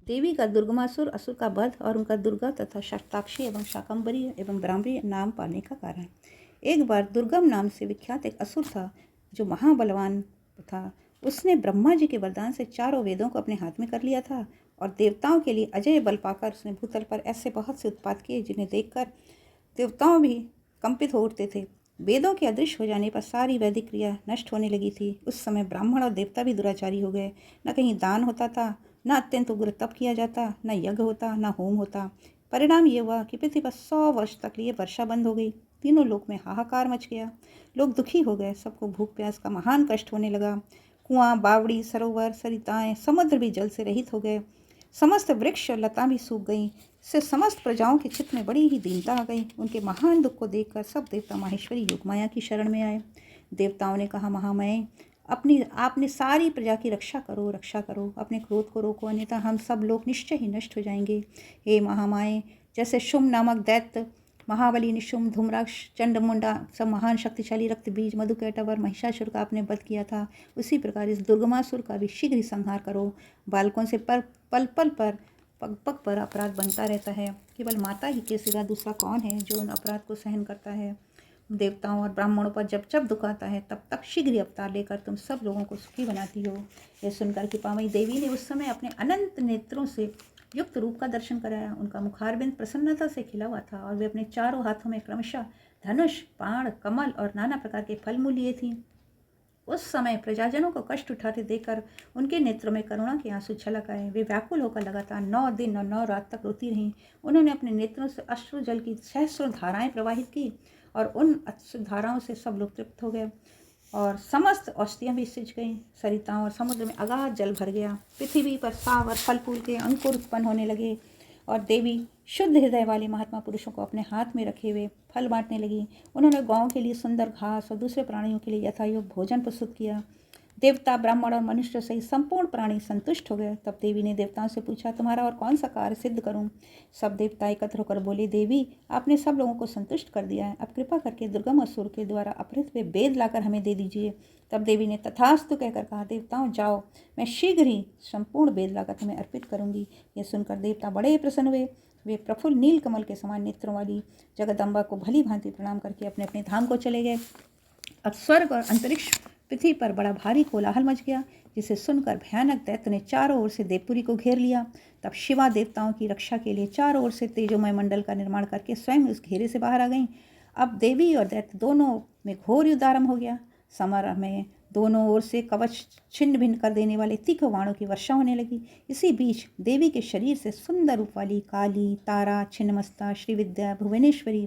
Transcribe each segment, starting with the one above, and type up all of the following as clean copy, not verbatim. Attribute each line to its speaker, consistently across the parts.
Speaker 1: देवी का दुर्गमासुर असुर का वध और उनका दुर्गा तथा शताक्षी एवं शाकंभरी एवं ब्राह्मणी नाम पाने का कारण। एक बार दुर्गम नाम से विख्यात एक असुर था जो महाबलवान था। उसने ब्रह्मा जी के वरदान से चारों वेदों को अपने हाथ में कर लिया था और देवताओं के लिए अजय बल पाकर उसने भूतल पर ऐसे बहुत से उत्पात किए जिन्हें देखकर देवताओं भी कंपित हो उठते थे। वेदों के अदृश्य हो जाने पर सारी वैदिक क्रिया नष्ट होने लगी थी। उस समय ब्राह्मण और देवता भी दुराचारी हो गए। न कहीं दान होता था, न अत्यंत उग्र तप किया जाता, न यज्ञ होता, न होम होता। परिणाम ये हुआ कि पृथ्वी पर 100 वर्ष तक लिए वर्षा बंद हो गई। तीनों लोक में हाहाकार मच गया। लोग दुखी हो गए। सबको भूख प्यास का महान कष्ट होने लगा। कुआं, बावड़ी, सरोवर, सरिताएं, समुद्र भी जल से रहित हो गए। समस्त वृक्ष और लता भी सूख गईं। इससे समस्त प्रजाओं के चित्त में बड़ी ही दीनता आ गई। उनके महान दुख को देखकर सब देवता माहेश्वरी योगमाया की शरण में आए। देवताओं ने कहा, महामाये, आपने सारी प्रजा की रक्षा करो, रक्षा करो। अपने क्रोध को रोको, अन्यथा हम सब लोग निश्चय ही नष्ट हो जाएंगे। हे महामाये, जैसे शुम्भ नामक दैत्य, महाबली, निशुम्भ, धूम्राक्ष, चंडमुंडा सब महान शक्तिशाली रक्त बीज, मधुकैटभ और महिषासुर का आपने वध किया था, उसी प्रकार इस दुर्गमासुर का भी शीघ्र ही संहार करो। बालकों से पल पल पर पग पग पर अपराध बनता रहता है। केवल माता ही के सिवा दूसरा कौन है जो उन अपराध को सहन करता है। देवताओं और ब्राह्मणों पर जब जब दुख आता है तब तक शीघ्र ही अवतार लेकर तुम सब लोगों को सुखी बनाती हो। यह सुनकर कृपामयी देवी ने उस समय अपने अनंत नेत्रों से युक्त रूप का दर्शन कराया। उनका मुखारबिंद प्रसन्नता से खिला हुआ था और वे अपने चारों हाथों में क्रमशः धनुष, बाण, कमल और नाना प्रकार के फल मूल लिए थी। उस समय प्रजाजनों को कष्ट उठाते देखकर उनके नेत्रों में करुणा के आंसू छलक आए। वे व्याकुल होकर लगातार 9 दिन और 9 रात तक रोती रहीं। उन्होंने अपने नेत्रों से अश्रु जल की सहस्रों धाराएं प्रवाहित की और उन अश्रु धाराओं से सब लोग तृप्त हो गए और समस्त औषधियाँ भी सिंच गईं। सरिताओं और समुद्र में अगाध जल भर गया। पृथ्वी पर सावर फल फूल के अंकुर उत्पन्न होने लगे और देवी शुद्ध हृदय वाले महात्मा पुरुषों को अपने हाथ में रखे हुए फल बांटने लगी। उन्होंने गौओं के लिए सुंदर घास और दूसरे प्राणियों के लिए यथायोग्य भोजन प्रस्तुत किया। देवता, ब्राह्मण और मनुष्य सहित संपूर्ण प्राणी संतुष्ट हो गए। तब देवी ने देवताओं से पूछा, तुम्हारा और कौन सा कार्य सिद्ध करूं? सब देवता एकत्र होकर बोले, देवी, आपने सब लोगों को संतुष्ट कर दिया है। अब कृपा करके दुर्गम असुर के द्वारा अपहृत हुए वेद लाकर हमें दे दीजिए। तब देवी ने तथास्तु कहकर कहा, देवताओं जाओ, मैं शीघ्र ही संपूर्ण वेद लाकर तुम्हें अर्पित करूंगी। यह सुनकर देवता बड़े प्रसन्न हुए। वे प्रफुल्ल नील कमल के समान नेत्रों वाली जगदम्बा को भली भांति प्रणाम करके अपने अपने धाम को चले गए। अब स्वर्ग और अंतरिक्ष पृथ्वी पर बड़ा भारी कोलाहल मच गया, जिसे सुनकर भयानक दैत्य ने चारों ओर से देवपुरी को घेर लिया। तब शिवा देवताओं की रक्षा के लिए चारों ओर से तेजोमय मंडल का निर्माण करके स्वयं उस घेरे से बाहर आ गईं। अब देवी और दैत्य दोनों में घोर युद्ध आरंभ हो गया। समारोह में दोनों ओर से कवच छिन्न भिन्न कर देने वाले तीखे बाणों की वर्षा होने लगी। इसी बीच देवी के शरीर से सुंदर रूप वाली काली, तारा, छिन्नमस्ता, श्रीविद्या, भुवनेश्वरी,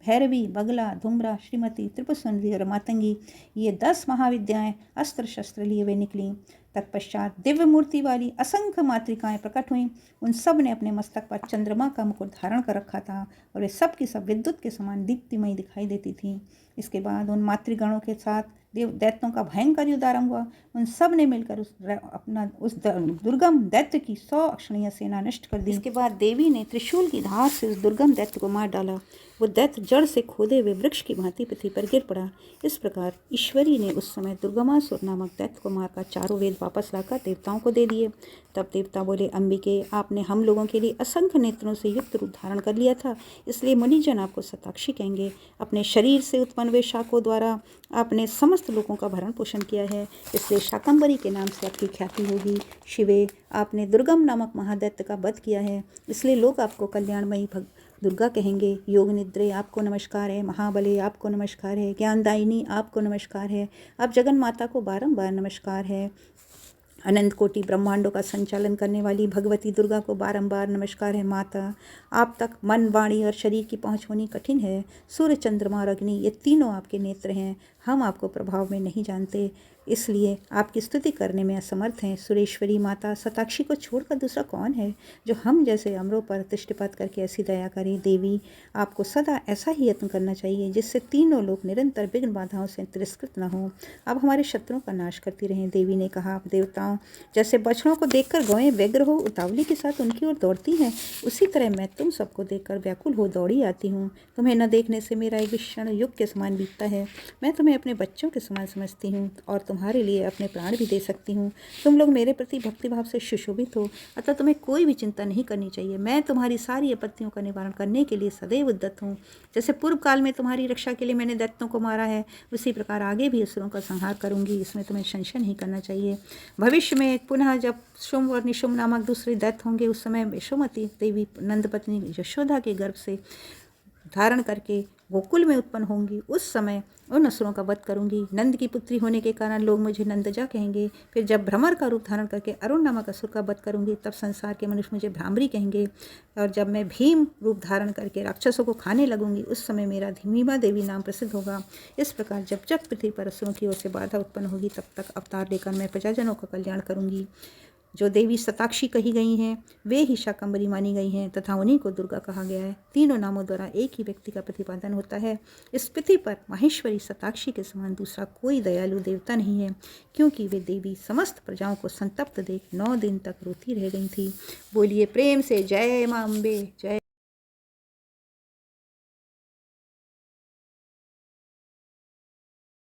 Speaker 1: भैरवी, बगला, धूम्रा, श्रीमती, त्रिपुर और मातंगी, ये 10 महाविद्याएं अस्त्र शस्त्र लिए वे निकलीं। तत्पश्चात दिव्य मूर्ति वाली असंख्य मातृकाएं प्रकट हुईं। उन सब ने अपने मस्तक पर चंद्रमा का मुकुट धारण कर रखा था और वे सब की सब विद्युत के समान दीप्तिमयी दिखाई देती थीं। इसके बाद उन मातृगणों के साथ दैत्यों का भयंकर युद्ध आरंभ हुआ। उन सब ने मिलकर उस दुर्गम दैत्य की 100 अक्षणीय सेना नष्ट कर दी। इसके बाद देवी ने त्रिशूल की धार से उस दुर्गम दैत्य को मार डाला। वो दैत्य जड़ से खोदे हुए वृक्ष की भांति पृथ्वी पर गिर पड़ा। इस प्रकार ईश्वरी ने उस समय दुर्गमासुर नामक दैत्य को मारकर चारों वेद वापस लाकर देवताओं को दे दिए। तब देवता बोले, अंबिके, आपने हम लोगों के लिए असंख्य नेत्रों से युक्त रूप धारण कर लिया था, इसलिए मुनिजन आपको शताक्षी कहेंगे। अपने शरीर से उत्पन्न हुए शाकों द्वारा आपने समस्त लोगों का भरण पोषण किया है, इसलिए शाकंभरी के नाम से आपकी ख्याति होगी। शिवे, आपने दुर्गम नामक महादैत्य का वध किया है, इसलिए लोग आपको कल्याणमयी दुर्गा कहेंगे। योग निद्रे, आपको नमस्कार है। महाबले, आपको नमस्कार है। ज्ञानदायिनी, आपको नमस्कार है। अब जगन माता को बारंबार नमस्कार है। अनंत कोटि ब्रह्मांडों का संचालन करने वाली भगवती दुर्गा को बारंबार नमस्कार है। माता, आप तक मन, वाणी और शरीर की पहुंच होनी कठिन है। सूर्य, चंद्रमा और अग्नि, ये तीनों आपके नेत्र हैं। हम आपको प्रभाव में नहीं जानते, इसलिए आपकी स्तुति करने में असमर्थ हैं। सुरेश्वरी माता, शताक्षी को छोड़कर दूसरा कौन है जो हम जैसे अमरों पर दृष्टिपात करके ऐसी दया करे। देवी, आपको सदा ऐसा ही यत्न करना चाहिए जिससे तीनों लोग निरंतर विघ्न बाधाओं से तिरस्कृत न हो। अब हमारे शत्रुओं का नाश करती रहें। देवी ने कहा, देवताओं, जैसे बछड़ों को देखकर गौएं व्यग्र हो उतावली के साथ उनकी ओर दौड़ती हैं, उसी तरह मैं तुम सबको देखकर व्याकुल हो दौड़ी आती हूँ। तुम्हें न देखने से मेरा एक क्षण युग के समान बीतता है। मैं तुम्हें अपने बच्चों के समान समझती हूँ और तुम तुम्हारे लिए अपने प्राण भी दे सकती हूँ। तुम लोग मेरे प्रति भक्तिभाव से सुशोभित हो, अतः तुम्हें कोई भी चिंता नहीं करनी चाहिए। मैं तुम्हारी सारी आपत्तियों का निवारण करने के लिए सदैव उद्यत हूँ। जैसे पूर्व काल में तुम्हारी रक्षा के लिए मैंने दैत्यों को मारा है, उसी प्रकार आगे भी असुरों का संहार करूँगी। इसमें तुम्हें संशय नहीं करना चाहिए। भविष्य में पुनः जब शुंभ और निशुंभ नामक दूसरे दैत्य होंगे, उस समय यशोमती देवी नंद पत्नी यशोदा के गर्भ से धारण करके गोकुल में उत्पन्न होंगी। उस समय उन असुरों का वध करूंगी। नंद की पुत्री होने के कारण लोग मुझे नंदजा कहेंगे। फिर जब भ्रमर का रूप धारण करके अरुण नामक असुर का वध करूंगी, तब संसार के मनुष्य मुझे भ्रामरी कहेंगे। और जब मैं भीम रूप धारण करके राक्षसों को खाने लगूंगी, उस समय मेरा धीमीमा देवी नाम प्रसिद्ध होगा। इस प्रकार जब जब पृथ्वी पर असुरों की ओर से बाधा उत्पन्न होगी, तब तक अवतार लेकर मैं प्रजाजनों का कल्याण करूंगी। जो देवी शताक्षी कही गई हैं, वे ही शाकंभरी मानी गई हैं तथा उन्हीं को दुर्गा कहा गया है। तीनों नामों द्वारा एक ही व्यक्ति का प्रतिपादन होता है। इस पृथ्वी पर माहेश्वरी शताक्षी के समान दूसरा कोई दयालु देवता नहीं है, क्योंकि वे देवी समस्त प्रजाओं को संतप्त देख 9 दिन तक रोती रह गई थी। बोलिए प्रेम से जय मां अम्बे, जय।